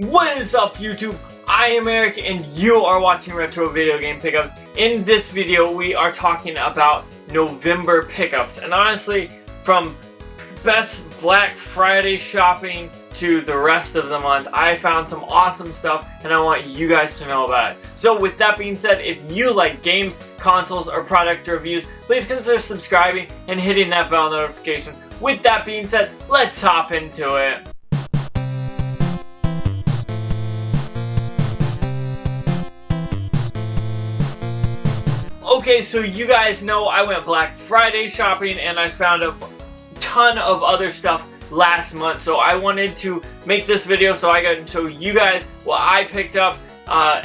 What is up, YouTube? I am Eric and you are watching Retro Video Game Pickups. In this video we are talking about November pickups, and honestly, from best Black Friday shopping to the rest of the month, I found some awesome stuff and I want you guys to know about it. So with that being said, if you like games, consoles, or product reviews, please consider subscribing and hitting that bell notification. With that being said, let's hop into it. Okay, so you guys know I went Black Friday shopping and I found a ton of other stuff last month, so I wanted to make this video so I can show you guys what I picked up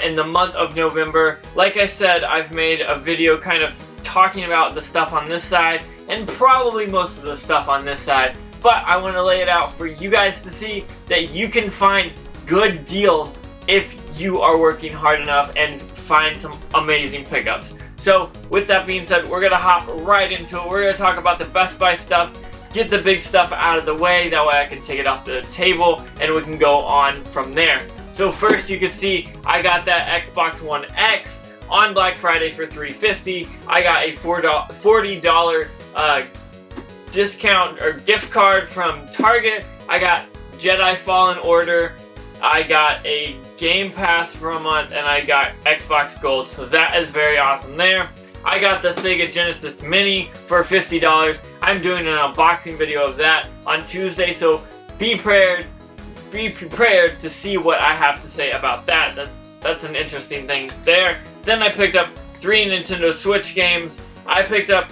in the month of November. Like I said, I've made a video kind of talking about the stuff on this side and probably most of the stuff on this side, but I want to lay it out for you guys to see that you can find good deals if you are working hard enough and find some amazing pickups. So with that being said, we're gonna hop right into it. We're gonna talk about the Best Buy stuff, get the big stuff out of the way, that way I can take it off the table and we can go on from there. So first, you can see I got that Xbox One X on Black Friday for $350. I got a $40 discount or gift card from Target. I got Jedi Fallen Order. I got a Game Pass for a month, and I got Xbox Gold, so that is very awesome there. I got the Sega Genesis Mini for $50. I'm doing an unboxing video of that on Tuesday, so be prepared to see what I have to say about that. That's an interesting thing there. Then I picked up 3 Nintendo Switch games. I picked up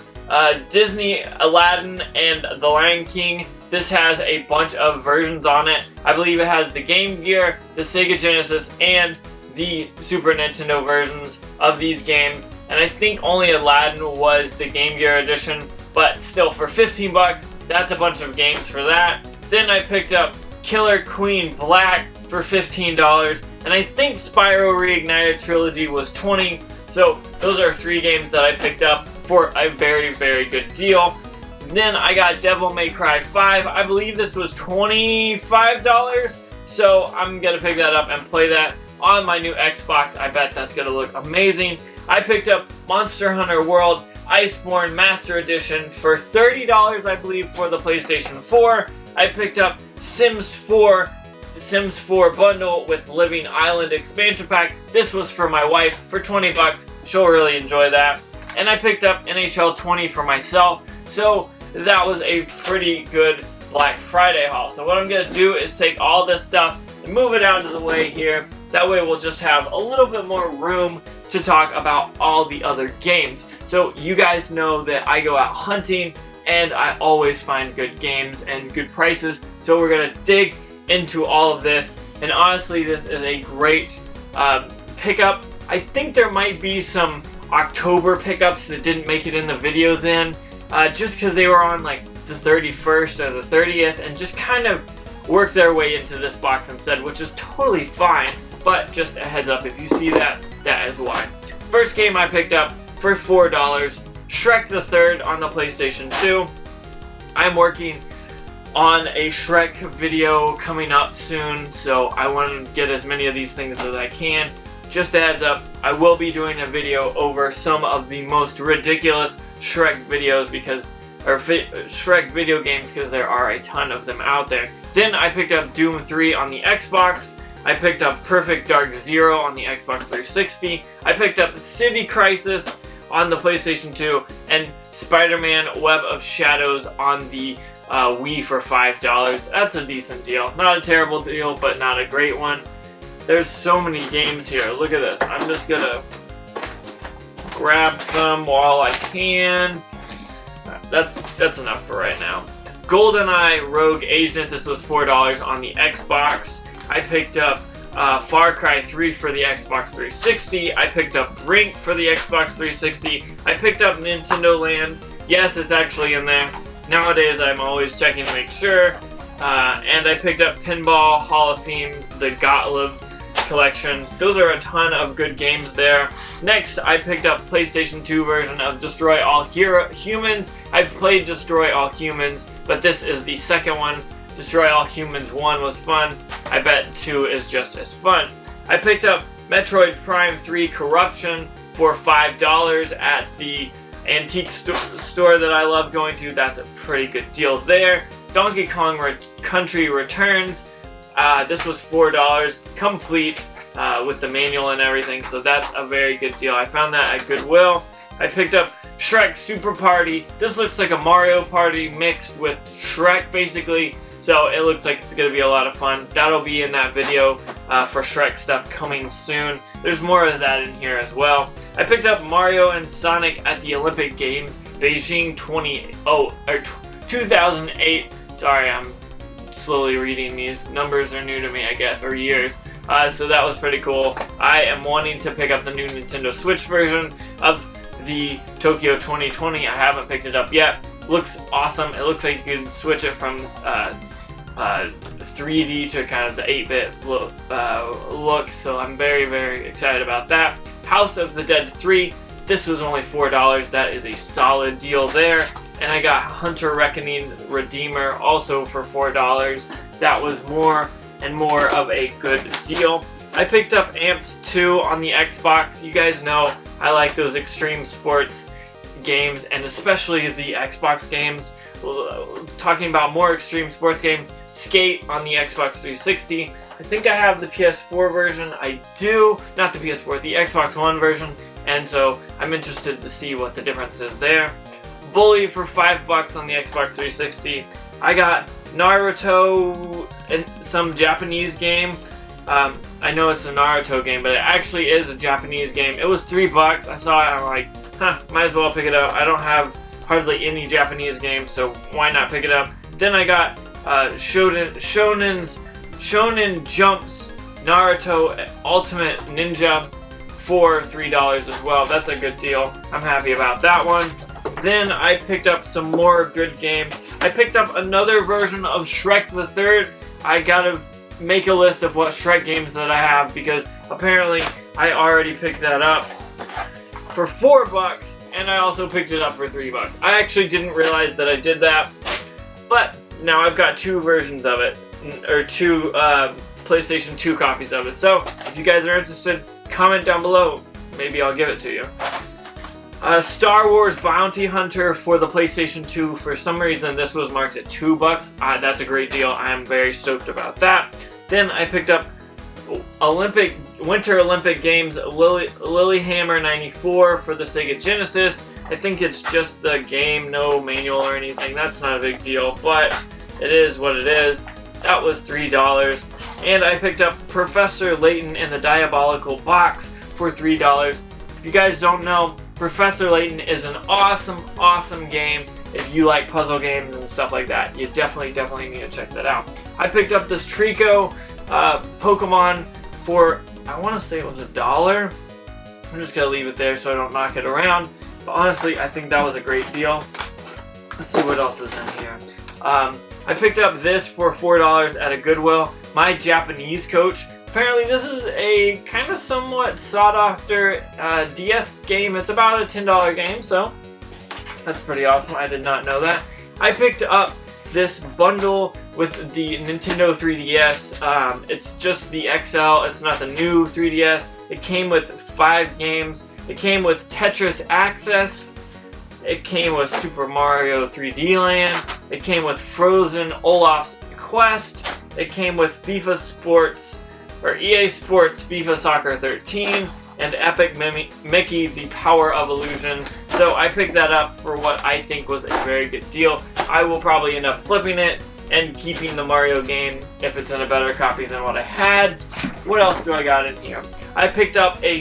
Disney, Aladdin, and The Lion King. This has a bunch of versions on it. I believe it has the Game Gear, the Sega Genesis, and the Super Nintendo versions of these games. And I think only Aladdin was the Game Gear edition, but still, for 15 bucks, that's a bunch of games for that. Then I picked up Killer Queen Black for $15, and I think Spyro Reignited Trilogy was $20. So those are 3 games that I picked up for a very, very good deal. Then I got Devil May Cry 5. I believe this was $25, so I'm going to pick that up and play that on my new Xbox. I bet that's going to look amazing. I picked up Monster Hunter World Iceborne Master Edition for $30, I believe, for the PlayStation 4. I picked up Sims 4 bundle with Living Island expansion pack. This was for my wife for 20 bucks. She'll really enjoy that. And I picked up NHL 20 for myself. So that was a pretty good Black Friday haul. So what I'm going to do is take all this stuff and move it out of the way here. That way we'll just have a little bit more room to talk about all the other games. So you guys know that I go out hunting and I always find good games and good prices. So we're going to dig into all of this. And honestly, this is a great pickup. I think there might be some October pickups that didn't make it in the video then. Just because they were on like the 31st or the 30th and just kind of worked their way into this box instead, which is totally fine, but just a heads up, if you see that, that is why. First game I picked up for $4, Shrek the Third on the PlayStation 2. I'm working on a Shrek video coming up soon, so I want to get as many of these things as I can. Just a heads up, I will be doing a video over some of the most ridiculous Shrek videos Shrek video games, because there are a ton of them out there. Then I picked up Doom 3 on the Xbox. I picked up Perfect Dark Zero on the Xbox 360. I picked up City Crisis on the PlayStation 2 and Spider-Man Web of Shadows on the Wii for $5. That's a decent deal. Not a terrible deal, but not a great one. There's so many games here. Look at this. I'm just gonna grab some while I can. That's enough for right now. GoldenEye Rogue Agent. This was $4 on the Xbox. I picked up Far Cry 3 for the Xbox 360. I picked up Brink for the Xbox 360. I picked up Nintendo Land. Yes, it's actually in there. Nowadays, I'm always checking to make sure. And I picked up Pinball Hall of Fame, the Gottlieb collection. Those are a ton of good games there. Next, I picked up PlayStation 2 version of Destroy All Humans. I've played Destroy All Humans, but this is the second one. Destroy All Humans 1 was fun. I bet 2 is just as fun. I picked up Metroid Prime 3 Corruption for $5 at the antique store that I love going to. That's a pretty good deal there. Donkey Kong Country Returns. This was $4 complete with the manual and everything, so that's a very good deal. I found that at Goodwill. I picked up Shrek Super Party. This looks like a Mario Party mixed with Shrek basically, so it looks like it's going to be a lot of fun. That'll be in that video for Shrek stuff coming soon. There's more of that in here as well. I picked up Mario and Sonic at the Olympic Games, Beijing 2008. Sorry, I'm slowly reading these. Numbers are new to me, I guess, or years. So that was pretty cool. I am wanting to pick up the new Nintendo Switch version of the Tokyo 2020. I haven't picked it up yet. Looks awesome. It looks like you can switch it from 3D to kind of the 8-bit look, so I'm very, very excited about that. House of the Dead 3. This was only $4. That is a solid deal there. And I got Hunter Reckoning Redeemer also for $4. That was more and more of a good deal. I picked up Amps 2 on the Xbox. You guys know I like those extreme sports games, and especially the Xbox games. Talking about more extreme sports games, Skate on the Xbox 360. I think I have the PS4 version. I do. Not the PS4, the Xbox One version. And so I'm interested to see what the difference is there. Bully for $5 on the Xbox 360. I got Naruto and some Japanese game. I know it's a Naruto game, but it actually is a Japanese game. It was $3. I saw it and I'm like, might as well pick it up. I don't have hardly any Japanese games, so why not pick it up? Then I got Shonen Jumps Naruto Ultimate Ninja for $3 as well. That's a good deal. I'm happy about that one. Then I picked up some more good games. I picked up another version of Shrek the Third. I gotta make a list of what Shrek games that I have because apparently I already picked that up for $4 and I also picked it up for $3. I actually didn't realize that I did that, but now I've got 2 versions of it, or 2 PlayStation 2 copies of it. So if you guys are interested, comment down below. Maybe I'll give it to you. Star Wars Bounty Hunter for the PlayStation 2. For some reason, this was marked at $2. That's a great deal. I am very stoked about that. Then I picked up Winter Olympic Games Lilyhammer 94 for the Sega Genesis. I think it's just the game, no manual or anything. That's not a big deal, but it is what it is. That was $3. And I picked up Professor Layton in the Diabolical Box for $3. If you guys don't know, Professor Layton is an awesome, awesome game. If you like puzzle games and stuff like that, you definitely need to check that out. I picked up this Trico Pokemon for, I want to say it was $1. I'm just going to leave it there so I don't knock it around. But honestly, I think that was a great deal. Let's see what else is in here. I picked up this for $4 at a Goodwill. My Japanese Coach. Apparently this is a kind of somewhat sought-after DS game. It's about a $10 game, so that's pretty awesome. I did not know that. I picked up this bundle with the Nintendo 3DS. It's just the XL. It's not the new 3DS. It came with 5 games. It came with Tetris Access. It came with Super Mario 3D Land. It came with Frozen Olaf's Quest. It came with FIFA Sports, or EA Sports FIFA Soccer 13, and Epic Mickey The Power of Illusion. So I picked that up for what I think was a very good deal. I will probably end up flipping it and keeping the Mario game if it's in a better copy than what I had. What else do I got in here? I picked up an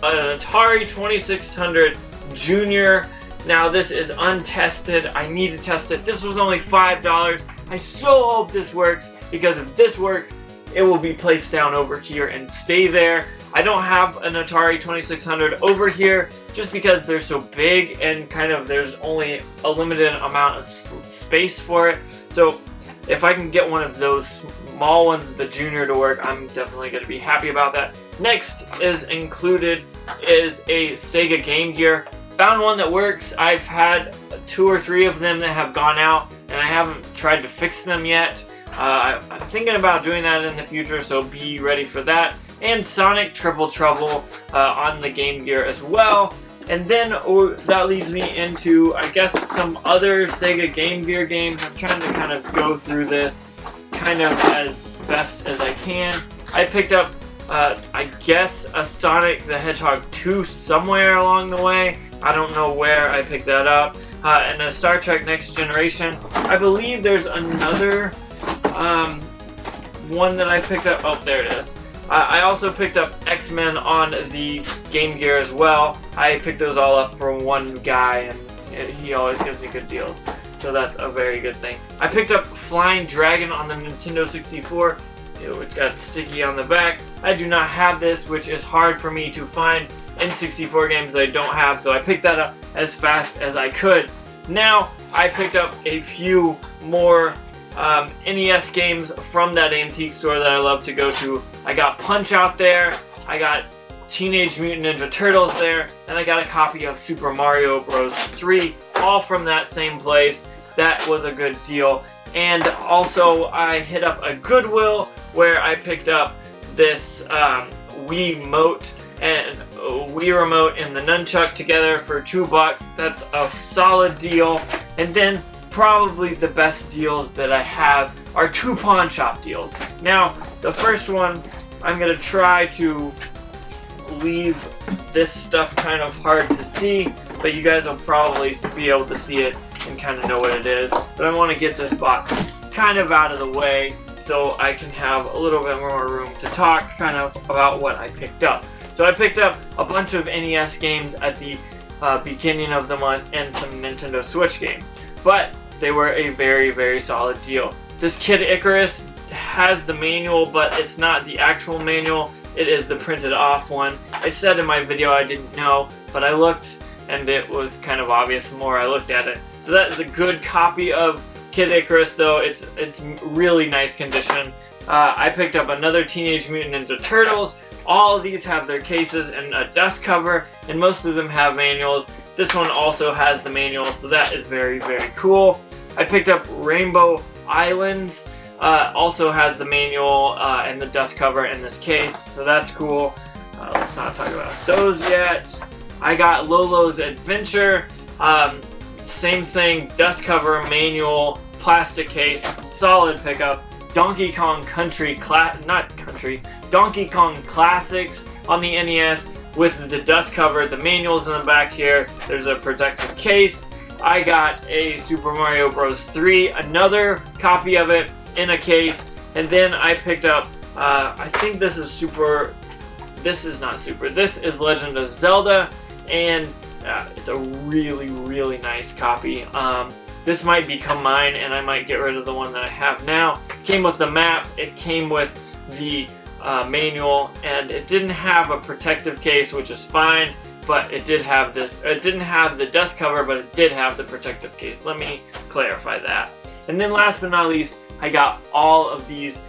Atari 2600 Junior. Now this is untested. I need to test it. This was only $5. I so hope this works, because if this works, it will be placed down over here and stay there. I don't have an Atari 2600 over here just because they're so big and kind of there's only a limited amount of space for it. So if I can get one of those small ones, the Junior, to work, I'm definitely going to be happy about that. Next is included is a Sega Game Gear. Found one that works. I've had 2 or 3 of them that have gone out, and I haven't tried to fix them yet. I'm thinking about doing that in the future, so be ready for that. And Sonic Triple Trouble on the Game Gear as well. And then that leads me into, I guess, some other Sega Game Gear games. I'm trying to kind of go through this kind of as best as I can. I picked up, I guess, a Sonic the Hedgehog 2 somewhere along the way. I don't know where I picked that up. And a Star Trek Next Generation. I believe there's another one that I picked up. Oh, there it is. I also picked up X-Men on the Game Gear as well. I picked those all up from one guy, and he always gives me good deals. So that's a very good thing. I picked up Flying Dragon on the Nintendo 64. It's got sticky on the back. I do not have this, which is hard for me to find in 64 games that I don't have, so I picked that up as fast as I could. Now, I picked up a few more NES games from that antique store that I love to go to. I got Punch-Out there, I got Teenage Mutant Ninja Turtles there, and I got a copy of Super Mario Bros. 3, all from that same place. That was a good deal. And also, I hit up a Goodwill where I picked up this Wii Mote and Wii Remote and the Nunchuck together for $2. That's a solid deal. And then probably the best deals that I have are 2 pawn shop deals. Now, the first one, I'm going to try to leave this stuff kind of hard to see, but you guys will probably be able to see it and kind of know what it is. But I want to get this box kind of out of the way so I can have a little bit more room to talk kind of about what I picked up. So I picked up a bunch of NES games at the beginning of the month and some Nintendo Switch games. But they were a very, very solid deal. This Kid Icarus has the manual, but it's not the actual manual. It is the printed off one. I said in my video I didn't know, but I looked and it was kind of obvious the more I looked at it. So that is a good copy of Kid Icarus, though. It's really nice condition. I picked up another Teenage Mutant Ninja Turtles. All of these have their cases and a dust cover, and most of them have manuals. This one also has the manual, so that is very, very cool. I picked up Rainbow Islands. Also has the manual and the dust cover in this case, so that's cool. Let's not talk about those yet. I got Lolo's Adventure. Same thing, dust cover, manual, plastic case, solid pickup. Donkey Kong Donkey Kong Classics on the NES with the dust cover, the manuals in the back here. There's a protective case. I got a Super Mario Bros. 3, another copy of it in a case, and then I picked up, I think this is Legend of Zelda, and it's a really, really nice copy. This might become mine, and I might get rid of the one that I have now. It came with the map, it came with the manual, and it didn't have a protective case, which is fine, but it did have this. It didn't have the dust cover, but it did have the protective case. Let me clarify that. And then last but not least, I got all of these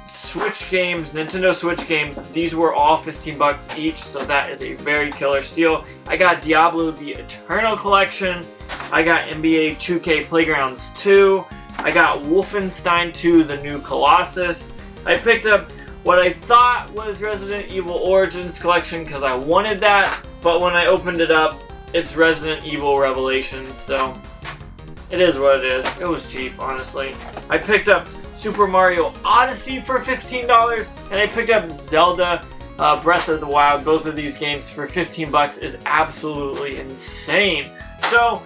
Switch games, Nintendo Switch games. These were all $15 each, so that is a very killer steal. I got Diablo the Eternal Collection. I got NBA 2K Playgrounds 2. I got Wolfenstein 2, the New Colossus. I picked up what I thought was Resident Evil Origins Collection because I wanted that, but when I opened it up, it's Resident Evil Revelations, so it is what it is. It was cheap, honestly. I picked up Super Mario Odyssey for $15, and I picked up Zelda Breath of the Wild. Both of these games for $15 is absolutely insane. So,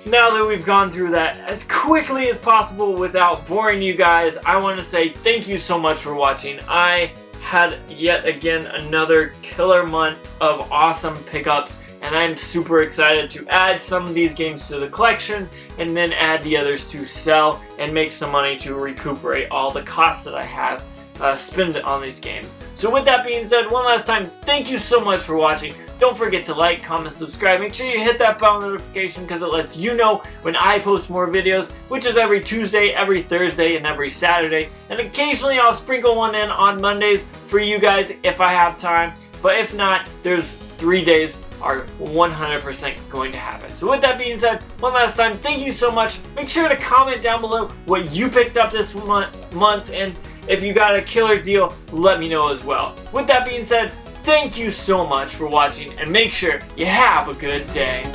now that we've gone through that as quickly as possible without boring you guys, I want to say thank you so much for watching. I had yet again another killer month of awesome pickups, and I'm super excited to add some of these games to the collection and then add the others to sell and make some money to recuperate all the costs that I have spent on these games. So with that being said, one last time, thank you so much for watching. Don't forget to like, comment, subscribe. Make sure you hit that bell notification because it lets you know when I post more videos, which is every Tuesday, every Thursday, and every Saturday. And occasionally I'll sprinkle one in on Mondays for you guys if I have time. But if not, there's 3 days are 100% going to happen. So with that being said, one last time, thank you so much. Make sure to comment down below what you picked up this month, and if you got a killer deal, let me know as well. With that being said, thank you so much for watching, and make sure you have a good day.